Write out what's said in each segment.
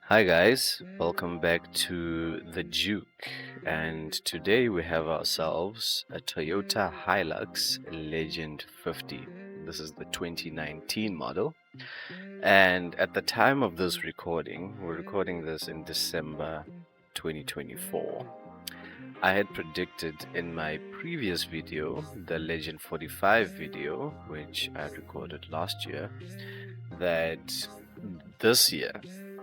Hi guys, welcome back to the Duke, and today we have ourselves a Toyota Hilux Legend 50. This is the 2019 model, and at the time of this recording, we're recording this in December 2024. I had predicted in my previous video, the Legend 45 video, which I recorded last year, that this year,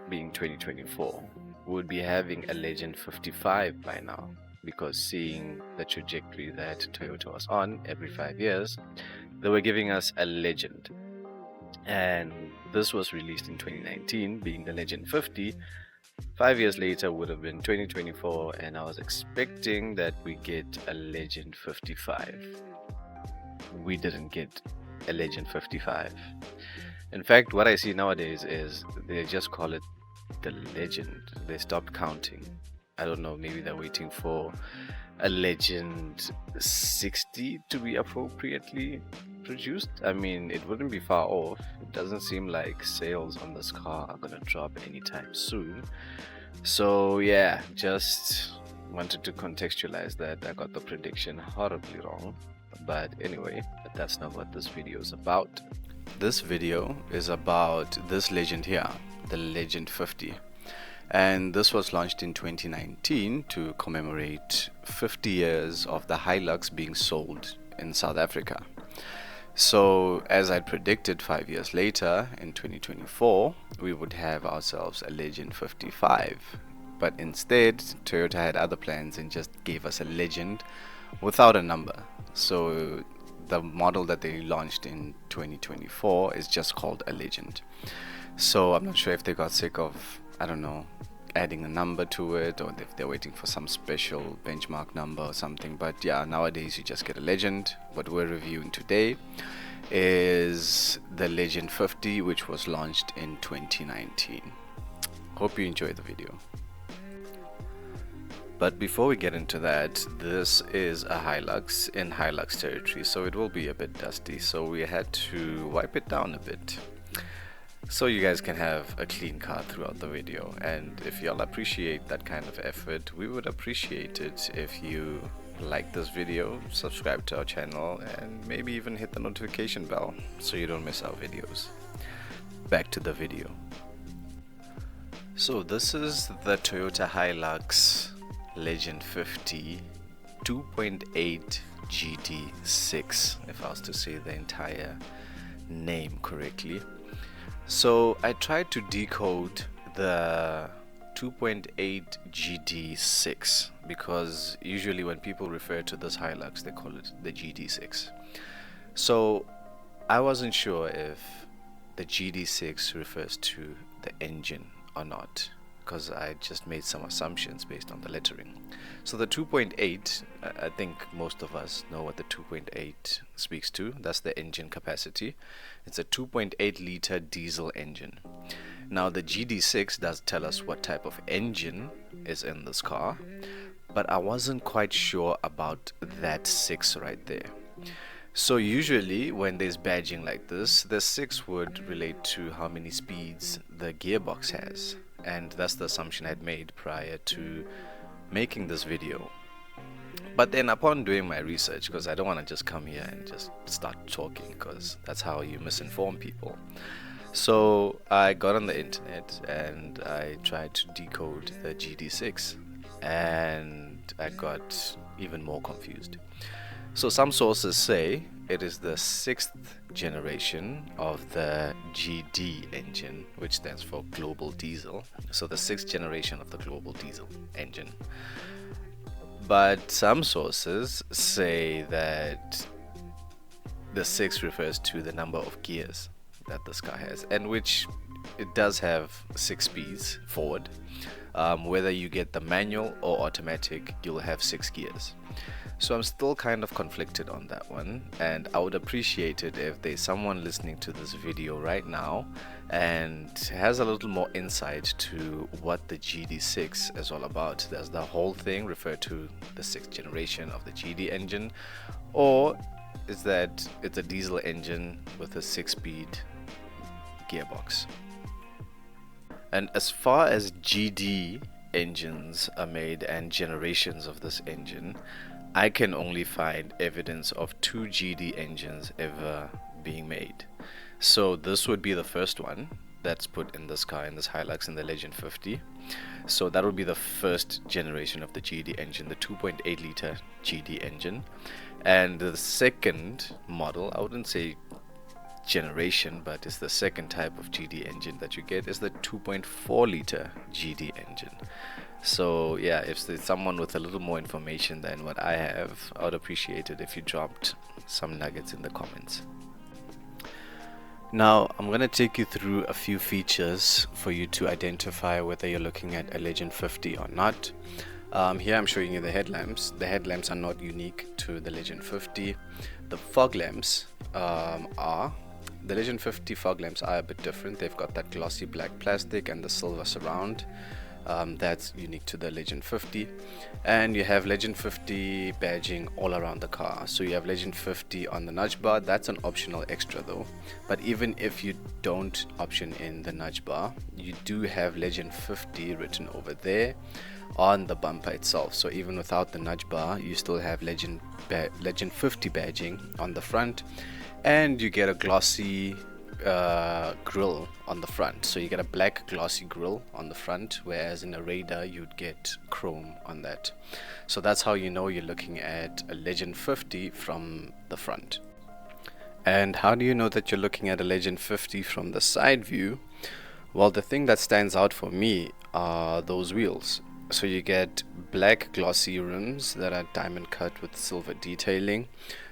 being 2024, would be having a Legend 55 by now, because seeing the trajectory that Toyota was on every 5 years, they were giving us a Legend. And this was released in 2019, being the Legend 50. 5 years later would have been 2024, and I was expecting that we get a Legend 55. We didn't get a Legend 55. In fact, what I see nowadays is they just call it the Legend. They stopped counting. I don't know, maybe they're waiting for a Legend 60 to be appropriately produced. I mean, it wouldn't be far off. It doesn't seem like sales on this car are gonna drop anytime soon. So yeah, just wanted to contextualize that. I got the prediction horribly wrong. But anyway, that's not what this video is about. This video is about this Legend here, the Legend 50. And this was launched in 2019 to commemorate 50 years of the Hilux being sold in South Africa. So as I predicted, 5 years later in 2024 we would have ourselves a Legend 55, but instead Toyota had other plans and just gave us a Legend without a number. So the model that they launched in 2024 is just called a Legend. So I'm not sure if they got sick of, I don't know, adding a number to it, or if they're waiting for some special benchmark number or something. But yeah, nowadays you just get a Legend. What we're reviewing today is the Legend 50, which was launched in 2019. Hope you enjoy the video. But before we get into that, this is a Hilux in Hilux territory, so it will be a bit dusty, so we had to wipe it down a bit so you guys can have a clean car throughout the video. And if y'all appreciate that kind of effort, we would appreciate it if you like this video, subscribe to our channel, and maybe even hit the notification bell so you don't miss our videos. Back to the video. So this is the Toyota Hilux Legend 50 2.8 GD6, if I was to say the entire name correctly. So I tried to decode the 2.8 GD6 because usually when people refer to this Hilux they call it the GD6. So I wasn't sure if the GD6 refers to the engine or not, because I just made some assumptions based on the lettering. So the 2.8, I think most of us know what the 2.8 speaks to. That's the engine capacity. It's a 2.8 liter diesel engine. Now the GD6 does tell us what type of engine is in this car, but I wasn't quite sure about that 6 right there. So usually when there's badging like this, the 6 would relate to how many speeds the gearbox has. And that's the assumption I'd made prior to making this video. But then upon doing my research, because I don't want to just come here and just start talking, because that's how you misinform people. So I got on the internet and I tried to decode the GD6, and I got even more confused. So some sources say it is the 6th generation of the GD engine, which stands for global diesel. So the 6th generation of the global diesel engine. But some sources say that the 6 refers to the number of gears that this car has, and which it does have 6 speeds forward. Whether you get the manual or automatic, you'll have 6 gears. So I'm still kind of conflicted on that one, and I would appreciate it if there's someone listening to this video right now and has a little more insight to what the GD6 is all about. Does the whole thing refer to the 6th generation of the GD engine, or is that it's a diesel engine with a 6-speed gearbox? And as far as GD engines are made and generations of this engine, I can only find evidence of 2 GD engines ever being made. So this would be the first one that's put in this car, in this Hilux, in the Legend 50. So that would be the first generation of the GD engine, the 2.8 liter GD engine. And the second model, I wouldn't say generation, but it's the second type of GD engine that you get, is the 2.4 liter GD engine. So yeah, if there's someone with a little more information than what I have, I would appreciate it if you dropped some nuggets in the comments. Now I'm going to take you through a few features for you to identify whether you're looking at a Legend 50 or not. Here I'm showing you the headlamps. The headlamps are not unique to the Legend 50. The fog lamps are. The Legend 50 fog lamps are a bit different. They've got that glossy black plastic and the silver surround. That's unique to the Legend 50. And you have Legend 50 badging all around the car. So you have Legend 50 on the nudge bar. That's an optional extra though. But even if you don't option in the nudge bar, you do have Legend 50 written over there on the bumper itself. So even without the nudge bar, you still have Legend 50 badging on the front, and you get a glossy grill on the front. So you get a black glossy grill on the front, whereas in a Raider you'd get chrome on that. So that's how you know you're looking at a Legend 50 from the front. And how do you know that you're looking at a Legend 50 from the side view? Well, the thing that stands out for me are those wheels. So you get black glossy rims that are diamond cut with silver detailing.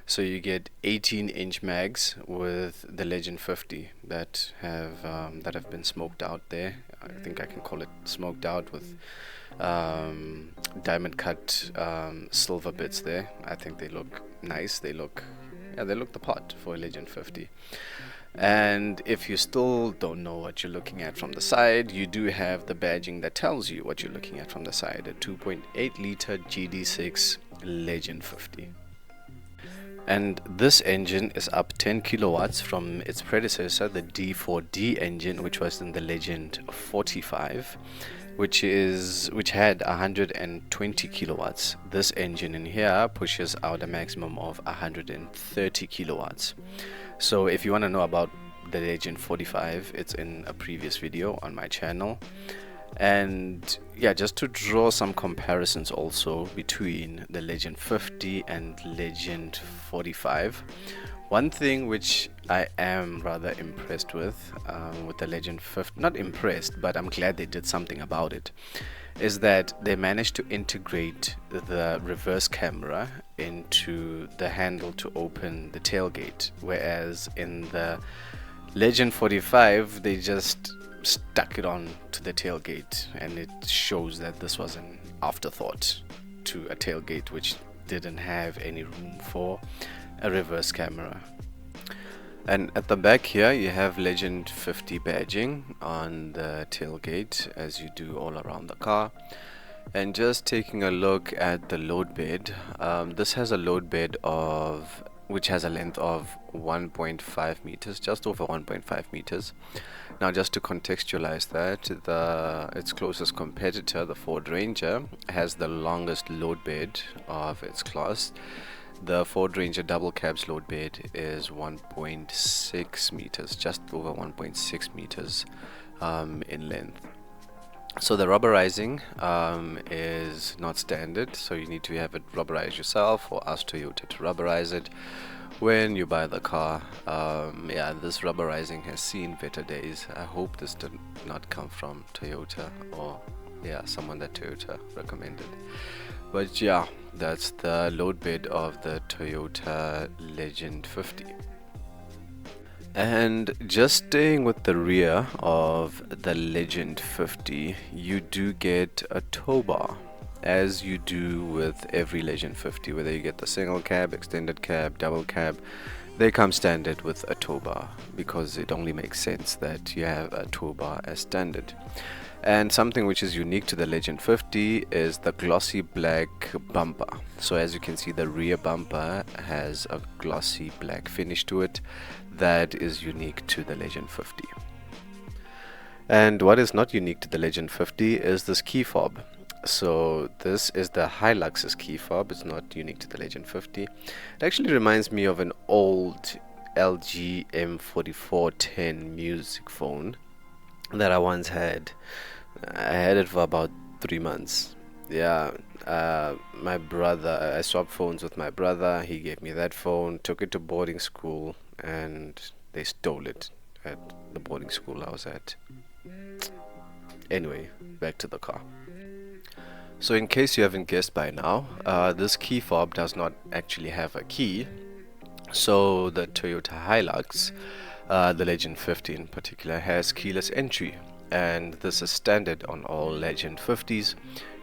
So you get 18-inch mags with the Legend 50 that have been smoked out there. I think I can call it smoked out with diamond cut silver bits there. I think they look nice. They look the part for a Legend 50. And if you still don't know what you're looking at from the side, you do have the badging that tells you what you're looking at from the side, a 2.8 liter GD6 Legend 50. And this engine is up 10 kilowatts from its predecessor, the D4D engine, which was in the Legend 45, which had 120 kilowatts. This engine in here pushes out a maximum of 130 kilowatts. So if you want to know about the Legend 45, it's in a previous video on my channel. And yeah, just to draw some comparisons also between the Legend 50 and Legend 45, one thing which I am rather impressed with the Legend 50, not impressed, but I'm glad they did something about it, is that they managed to integrate the reverse camera into the handle to open the tailgate, whereas in the Legend 45 they just stuck it on to the tailgate, and it shows that this was an afterthought to a tailgate which didn't have any room for a reverse camera. And at the back here you have Legend 50 badging on the tailgate, as you do all around the car. And just taking a look at the load bed, this has a load bed which has a length of 1.5 meters, just over 1.5 meters. Now, just to contextualize that, its closest competitor, the Ford Ranger, has the longest load bed of its class. The Ford Ranger double cab's load bed is 1.6 meters, just over 1.6 meters in length. So the rubberizing is not standard, so you need to have it rubberized yourself or ask Toyota to rubberize it when you buy the car. Yeah, this rubberizing has seen better days. I hope this did not come from Toyota, or yeah, someone that Toyota recommended. But yeah, that's the load bed of the Toyota Legend 50. And just staying with the rear of the Legend 50, you do get a tow bar, as you do with every Legend 50, whether you get the single cab, extended cab, double cab. They come standard with a tow bar, because it only makes sense that you have a tow bar as standard. And something which is unique to the Legend 50 is the glossy black bumper. So as you can see, the rear bumper has a glossy black finish to it that is unique to the Legend 50. And what is not unique to the Legend 50 is this key fob. So this is the Hilux's key fob. It's not unique to the Legend 50. It actually reminds me of an old LG M4410 music phone that I once had. I had it for about 3 months. Yeah, my brother, I swapped phones with my brother. He gave me that phone, took it to boarding school, and they stole it at the boarding school I was at. Anyway, back to the car. So in case you haven't guessed by now, this key fob does not actually have a key. So the Toyota Hilux, the Legend 50 in particular, has keyless entry, and this is standard on all Legend 50s.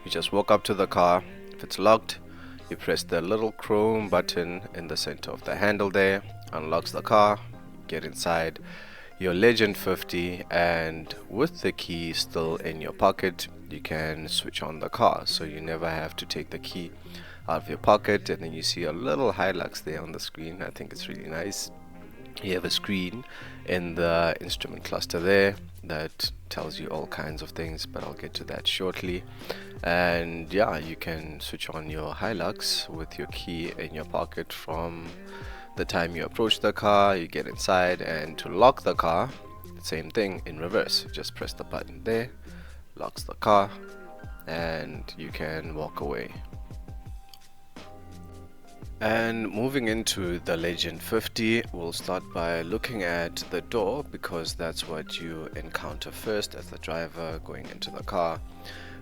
You just walk up to the car. If it's locked, you press the little chrome button in the center of the handle there, unlocks the car, get inside your Legend 50, and with the key still in your pocket, you can switch on the car, so you never have to take the key out of your pocket. And then you see a little Hilux there on the screen. I think it's really nice. You have a screen in the instrument cluster there that tells you all kinds of things, but I'll get to that shortly. And yeah, you can switch on your Hilux with your key in your pocket from the time you approach the car, you get inside. And to lock the car, same thing in reverse. Just press the button there, locks the car, and you can walk away. And moving into the Legend 50, we'll start by looking at the door, because that's what you encounter first as the driver going into the car.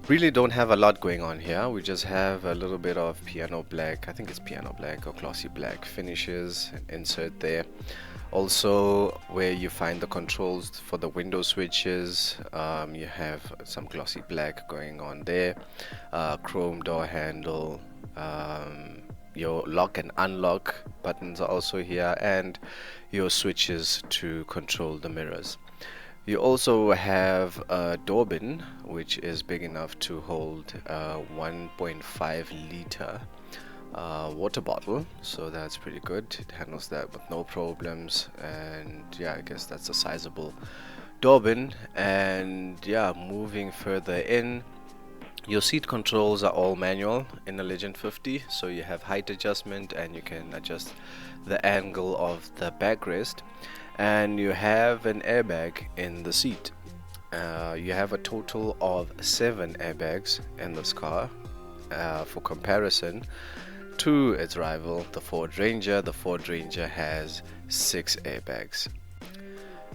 Really don't have a lot going on here. We just have a little bit of piano black, I think it's piano black or glossy black finishes, insert there. Also, where you find the controls for the window switches, you have some glossy black going on there, chrome door handle, your lock and unlock buttons are also here, and your switches to control the mirrors. You also have a door bin, which is big enough to hold a 1.5 liter water bottle, so that's pretty good. It handles that with no problems, and yeah, I guess that's a sizable door bin. And yeah, moving further in, your seat controls are all manual in the Legend 50, so you have height adjustment and you can adjust the angle of the backrest, and you have an airbag in the seat. You have a total of 7 airbags in this car. For comparison to its rival, the Ford Ranger has 6 airbags.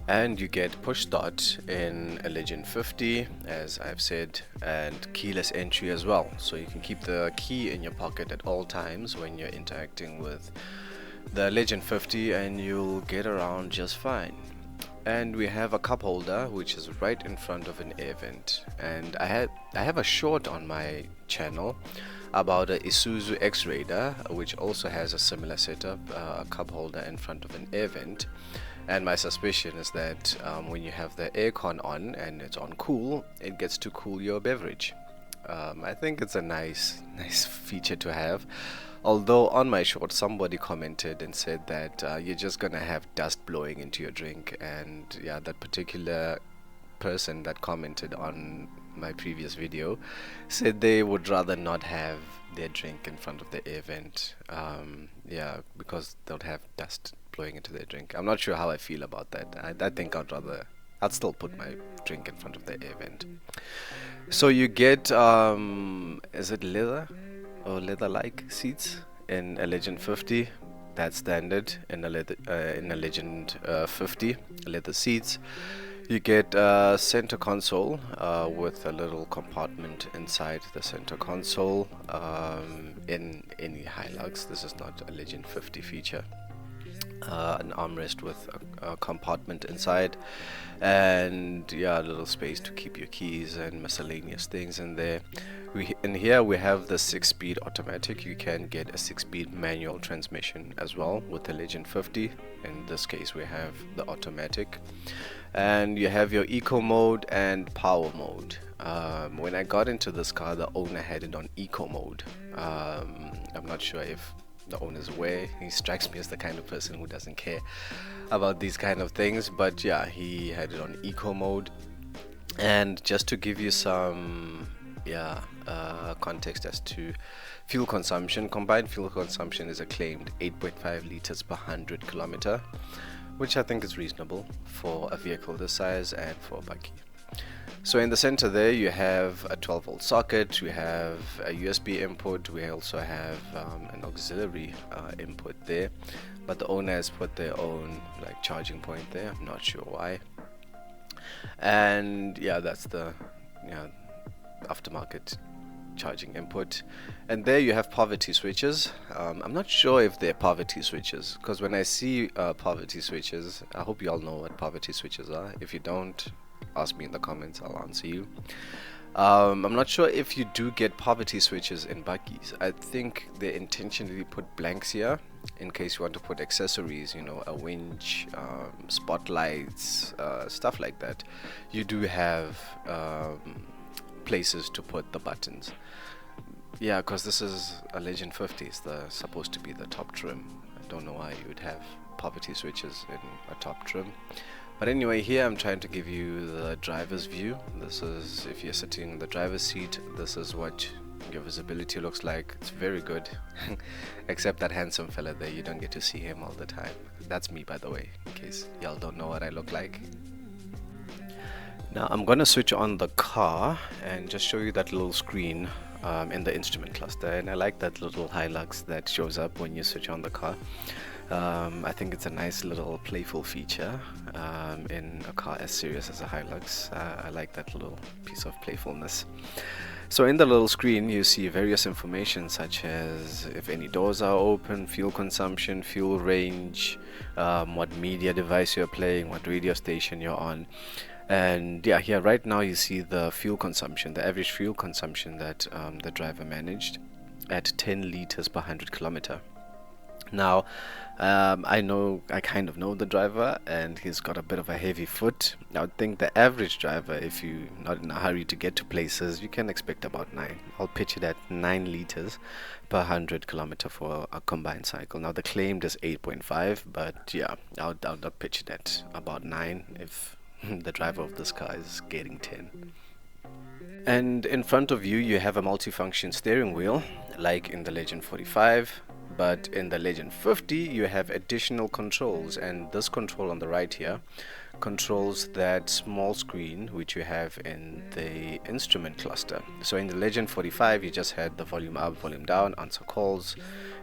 And you get push start in a Legend 50, as I've said, and keyless entry as well, so you can keep the key in your pocket at all times when you're interacting with the Legend 50, and you'll get around just fine. And we have a cup holder, which is right in front of an air vent. And I have a short on my channel about a Isuzu X-Raider, which also has a similar setup, a cup holder in front of an air vent. And my suspicion is that when you have the aircon on and it's on cool, it gets to cool your beverage. I think it's a nice feature to have. Although on my short, somebody commented and said that you're just gonna have dust blowing into your drink, and yeah, that particular person that commented on my previous video said they would rather not have their drink in front of the air vent, yeah, because they'll have dust blowing into their drink. I'm not sure how I feel about that. I think I'd still put my drink in front of the air vent. So you get is it leather or leather-like seats in a Legend 50? That's standard in a Legend 50, leather seats. You get a center console with a little compartment inside the center console. In any Hilux, this is not a Legend 50 feature. An armrest with a compartment inside, and yeah, a little space to keep your keys and miscellaneous things in there. In here we have the 6-speed automatic. You can get a 6-speed manual transmission as well with the Legend 50. In this case we have the automatic, and you have your eco mode and power mode. When I got into this car, the owner had it on eco mode. I'm not sure if the owner's aware. He strikes me as the kind of person who doesn't care about these kind of things, but yeah, he had it on eco mode. And just to give you some context as to fuel consumption, combined fuel consumption is a claimed 8.5 liters per 100 kilometer, which I think is reasonable for a vehicle this size and for a buggy. So in the center there you have a 12 volt socket, we have a USB input, we also have an auxiliary input there, but the owner has put their own like charging point there. I'm not sure why. And yeah, that's the aftermarket charging input. And there you have poverty switches. I'm not sure if they're poverty switches, because when I see poverty switches, I hope you all know what poverty switches are. If you don't, ask me in the comments, I'll answer you. I'm not sure if you do get poverty switches in buggies. I think they intentionally put blanks here in case you want to put accessories, you know, a winch, spotlights, stuff like that. You do have places to put the buttons. Yeah, because this is a Legend 50, it's supposed to be the top trim. I don't know why you would have poverty switches in a top trim. But anyway, here I'm trying to give you the driver's view. This is, if you're sitting in the driver's seat, this is what your visibility looks like. It's very good. Except that handsome fella there, you don't get to see him all the time. That's me, by the way, in case y'all don't know what I look like. Now I'm gonna switch on the car and just show you that little screen in the instrument cluster, and I like that little Hilux that shows up when you switch on the car. I think it's a nice little playful feature in a car as serious as a Hilux. I like that little piece of playfulness. So in the little screen you see various information such as if any doors are open, fuel consumption, fuel range, what media device you're playing, what radio station you're on. And yeah, here right now you see the fuel consumption, the average fuel consumption that the driver managed at 10 liters per 100 kilometer. Now I kind of know the driver, and he's got a bit of a heavy foot. I would think the average driver, if you're not in a hurry to get to places, you can expect about 9. I'll pitch it at 9 liters per 100 kilometer for a combined cycle. Now the claimed is 8.5, but yeah, I'll pitch it at about 9 if the driver of this car is getting 10. And in front of you you have a multifunction steering wheel like in the Legend 45, but in the Legend 50 you have additional controls, and this control on the right here controls that small screen which you have in the instrument cluster. So in the Legend 45 you just had the volume up, volume down, answer calls,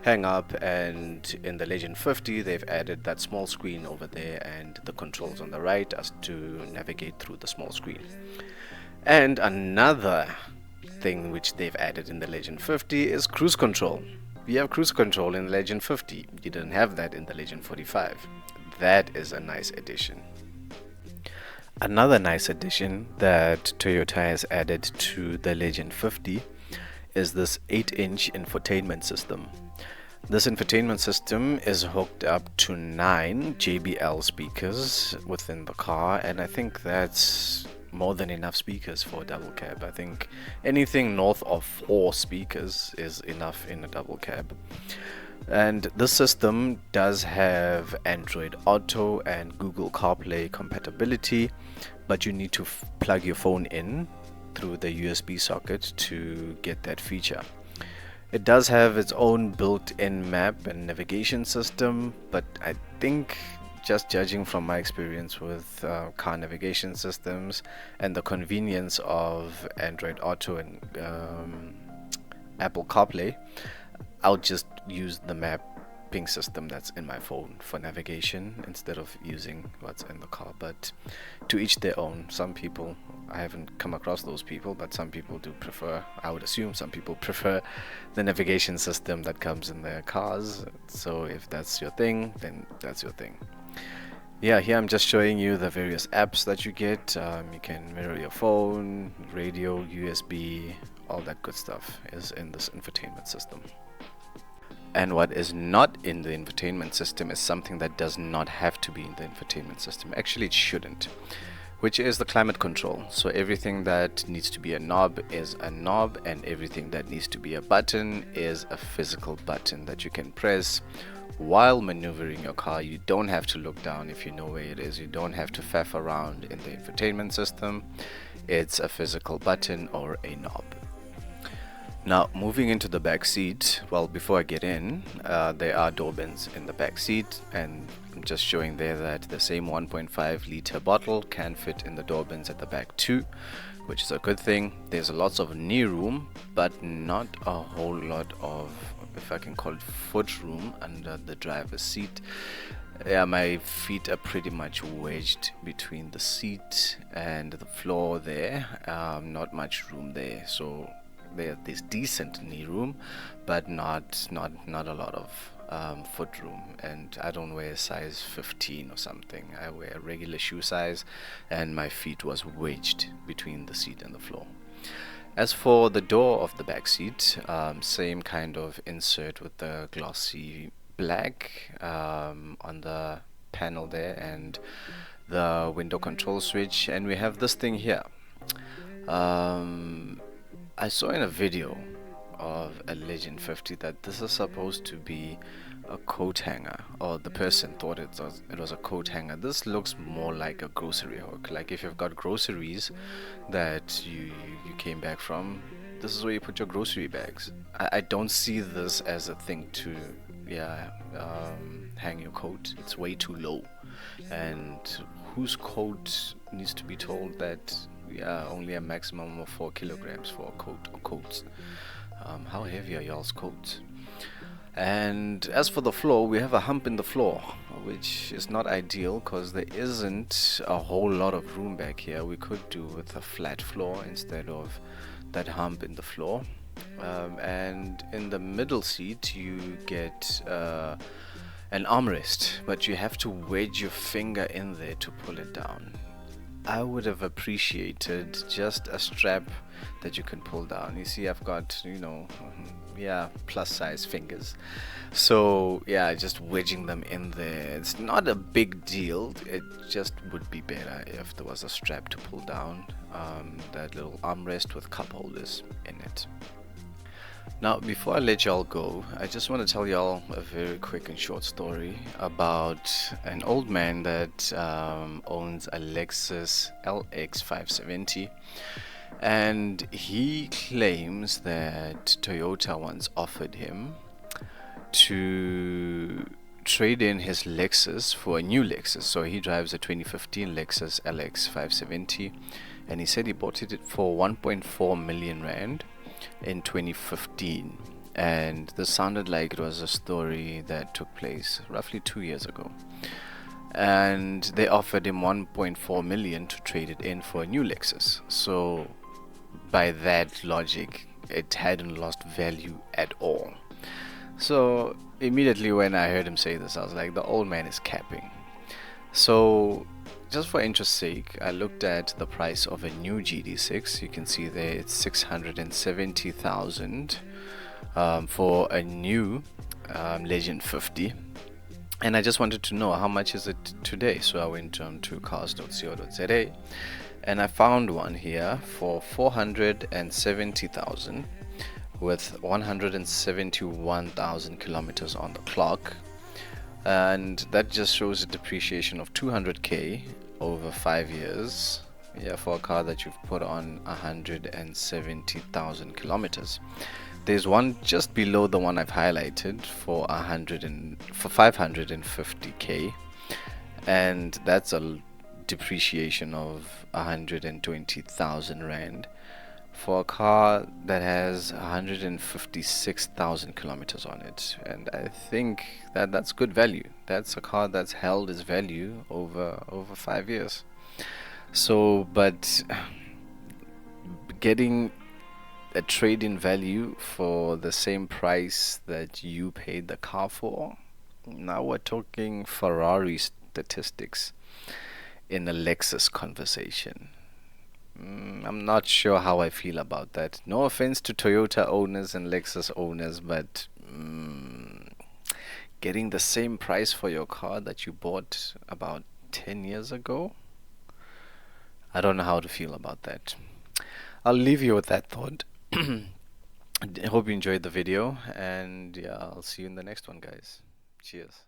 hang up, and in the Legend 50 they've added that small screen over there and the controls on the right as to navigate through the small screen. And another thing which they've added in the Legend 50 is cruise control. You have cruise control in Legend 50. You didn't have that in the Legend 45. That is a nice addition. Another nice addition that Toyota has added to the Legend 50 is this 8-inch infotainment system. This infotainment system is hooked up to 9 JBL speakers within the car, and I think that's more than enough speakers for a double cab. I think anything north of 4 speakers is enough in a double cab. And this system does have Android Auto and Google CarPlay compatibility, but you need to plug your phone in through the USB socket to get that feature. It does have its own built-in map and navigation system, but I think, just judging from my experience with car navigation systems and the convenience of Android Auto and Apple CarPlay, I'll just use the mapping system that's in my phone for navigation instead of using what's in the car. But to each their own. Some people, I haven't come across those people, but some people do prefer, I would assume some people prefer the navigation system that comes in their cars. So if that's your thing, then that's your thing. Yeah, here I'm just showing you the various apps that you get. You can mirror your phone, radio, USB, all that good stuff is in this infotainment system. And what is not in the infotainment system is something that does not have to be in the infotainment system. Actually, it shouldn't, which is the climate control. So everything that needs to be a knob is a knob, and everything that needs to be a button is a physical button that you can press while maneuvering your car. You don't have to look down if you know where it is. You don't have to faff around in the infotainment system. it's a physical button or a knob. Now, moving into the back seat, well, before I get in, there are door bins in the back seat, and I'm just showing there that the same 1.5 liter bottle can fit in the door bins at the back too, which is a good thing. There's lots of knee room, but not a whole lot of, if I can call it, foot room under the driver's seat. Yeah, my feet are pretty much wedged between the seat and the floor there. Not much room there, so there's decent knee room, but not a lot of foot room. And I don't wear a size 15 or something. I wear a regular shoe size, and my feet was wedged between the seat and the floor. As for the door of the back seat, same kind of insert with the glossy black on the panel there, and the window control switch. And we have this thing here. I saw in a video of a Legend 50 that this is supposed to be a coat hanger, or the person thought it was a coat hanger. This looks more like a grocery hook. Like if you've got groceries that you came back from, this is where you put your grocery bags. I don't see this as a thing to hang your coat. It's way too low, and whose coat needs to be told that only a maximum of 4 kilograms for a coat or coats? How heavy are y'all's coats? And as for the floor, we have a hump in the floor, which is not ideal because there isn't a whole lot of room back here. We could do with a flat floor instead of that hump in the floor. And in the middle seat you get an armrest, but you have to wedge your finger in there to pull it down. I would have appreciated just a strap that you can pull down. You see, I've got, plus size fingers, so just wedging them in there, it's not a big deal. It just would be better if there was a strap to pull down that little armrest with cup holders in it. Now, before I let y'all go, I just want to tell y'all a very quick and short story about an old man that owns a Lexus LX 570, and he claims that Toyota once offered him to trade in his Lexus for a new Lexus. So he drives a 2015 Lexus LX 570, and he said he bought it for 1.4 million rand in 2015, and this sounded like it was a story that took place roughly 2 years ago, and they offered him 1.4 million to trade it in for a new Lexus. So by that logic, it hadn't lost value at all. So immediately when I heard him say this, I was like, the old man is capping. So just for interest's sake, I looked at the price of a new GD6. You can see there it's 670,000 for a new Legend 50, and I just wanted to know how much is it today. So I went on to cars.co.za, and I found one here for 470,000 with 171,000 kilometers on the clock. And that just shows a depreciation of 200k over 5 years, for a car that you've put on 170,000 kilometers. There's one just below the one I've highlighted for 550k, and that's a depreciation of 120,000 rand for a car that has 156,000 kilometers on it. And I think that's good value. That's a car that's held its value over 5 years. So, but getting a trade-in value for the same price that you paid the car for, now we're talking Ferrari statistics in a Lexus conversation. I'm not sure how I feel about that. No offense to Toyota owners and Lexus owners, but getting the same price for your car that you bought about 10 years ago, I don't know how to feel about that. I'll leave you with that thought. I hope you enjoyed the video, and I'll see you in the next one, guys. Cheers.